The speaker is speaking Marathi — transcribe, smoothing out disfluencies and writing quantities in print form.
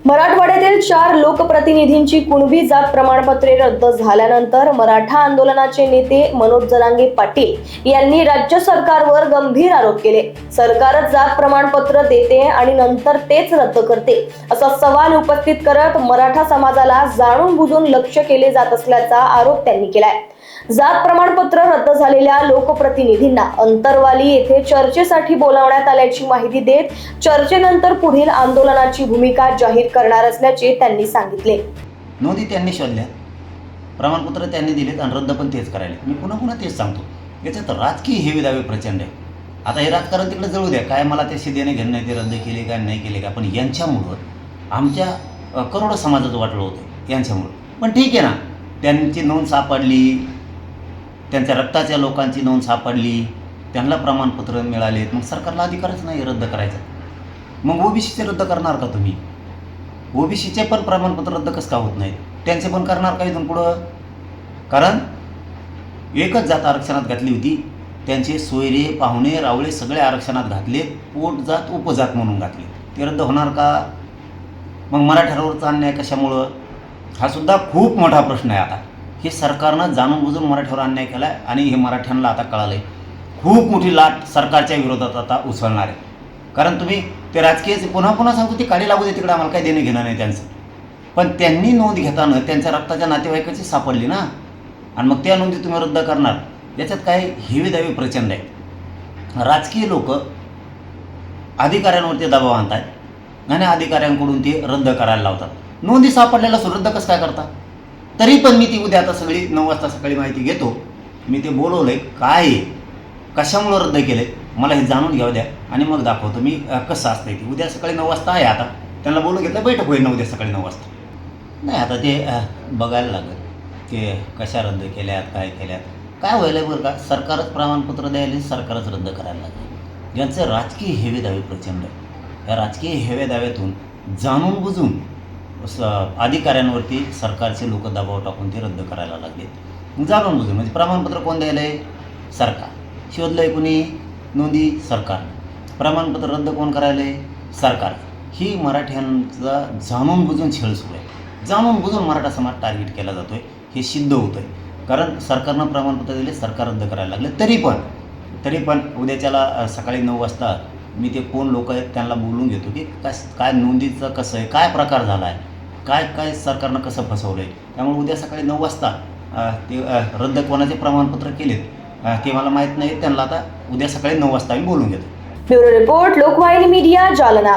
मराठवाड्यातील 4 लोकप्रतिनिधींची कुणबी जात प्रमाणपत्रे रद्द झाल्यानंतर मराठा आंदोलनाचे नेते मनोज जरांगे पाटील यांनी राज्य सरकारवर गंभीर आरोप केले। सरकारच जात प्रमाणपत्र देते आणि नंतर तेच रद्द करते असा सवाल उपस्थित करत मराठा समाजाला जाणून बुजून लक्ष्य केले जात असल्याचा आरोप त्यांनी केलाय। जात प्रमाणपत्र रद्द झालेल्या लोकप्रतिनिधींना अंतरवाली येथे चर्चेसाठी बोलावण्यात आल्याची माहिती देत चर्चेनंतर पुढील आंदोलनाची भूमिका जाहीर करणार असल्याचे त्यांनी सांगितले। नोंदी त्यांनी शोधल्या, प्रमाणपत्र त्यांनी दिलेत आणि रद्द पण तेच करायले। मी पुन्हा पुन्हा तेच सांगतो, याच्यात राजकीय हेवे दावे प्रचंड आहे। आता हे राजकारण तिकडे जळू द्या, काय मला ते देणे घेणं नाही, ते रद्द केले काय नाही केले का, पण यांच्यामुळं आमच्या करोडो समाजाचं वाटलं होतं यांच्यामुळं। पण ठीक आहे ना, त्यांची नोंद सापडली, त्यांच्या रक्ताच्या लोकांची नोंद सापडली, त्यांना प्रमाणपत्र मिळालेत, मग सरकारला अधिकारच नाही रद्द करायचा। मग ओबीसीचे रद्द करणार का तुम्ही? ओबीसीचे पण प्रमाणपत्र रद्द कसं का होत नाही? त्यांचे पण करणार का इथून पुढं? कारण एकच जात आरक्षणात घातली होती, त्यांचे सोयरे पाहुणे रावळे सगळे आरक्षणात घातले, पोट जात उपजात म्हणून घातले, ते रद्द होणार का? मग मराठ्यांवरचा अन्याय कशामुळं? हा सुद्धा खूप मोठा प्रश्न आहे। आता हे सरकारनं जाणून बुजून मराठ्यावर अन्याय केला आहे आणि हे मराठ्यांना आता कळालं आहे। खूप मोठी लाट सरकारच्या विरोधात आता उसळणार आहे। कारण तुम्ही ते राजकीय पुन्हा पुन्हा सांगतो, ते काढी लागू दे तिकडे, आम्हाला काही देणं घेणं नाही त्यांचं, पण त्यांनी नोंद घेताना त्यांच्या रक्ताच्या नातेवाईकाची सापडली ना, आणि मग त्या नोंदी तुम्ही रद्द करणार, याच्यात काय हेवे दावे प्रचंड आहे। राजकीय लोक अधिकाऱ्यांवरती दबाव आणतात आणि अधिकाऱ्यांकडून ते रद्द करायला लावतात। नोंदी सापडलेला रद्द कसं काय करता? तरी पण मी ती उद्या आता सगळी 9 वाजता सकाळी माहिती घेतो। मी ते बोलवलंय, काय कशामुळं रद्द केले मला हे जाणून घ्यावं द्या आणि मग दाखवतो मी कसं असतं ते। उद्या सकाळी 9 वाजता आहे, आता त्यांना बोलून घेतलं, बैठक होईल ना उद्या सकाळी 9 वाजता। नाही आता ते बघायला लागेल ते कशा रद्द केल्यात, काय केल्यात, काय व्हायला बरं का, सरकारच प्रमाणपत्र द्यायला, सरकारच रद्द करायला लागेल। यांचे राजकीय हेवे दावे प्रचंड आहे। या राजकीय हेवे दाव्यातून जाणून बुजून अधिकाऱ्यांवरती सरकारचे लोक दबाव टाकून ते रद्द करायला लागले। जाणून बुजून म्हणजे प्रमाणपत्र कोण द्यायला आहे? सरकार। शोधलं आहे कुणी? नोंदी सरकार। प्रमाणपत्र रद्द कोण करायला आहे? सरकार। ही मराठ्यांचा जाणून बुजून छळ सुरू आहे। जाणून बुजून मराठा समाज टार्गेट केला जातो आहे, हे सिद्ध होतं आहे। कारण सरकारनं प्रमाणपत्र दिले, सरकार रद्द करायला लागले। तरी पण उद्याच्याला सकाळी 9 वाजता मी ते कोण लोक आहेत त्यांना बोलून घेतो की काय नोंदीचं कसं आहे, काय प्रकार झाला आहे, काय सरकारनं कसं फसवलं आहे। त्यामुळे उद्या सकाळी 9 वाजता ते रद्द कोणाचे प्रमाणपत्र केलेत ते मला माहीत नाही, त्यांना आता उद्या सकाळी 9 वाजता मी बोलून घेतो। Bureau report, Lokvahini media, Jalna.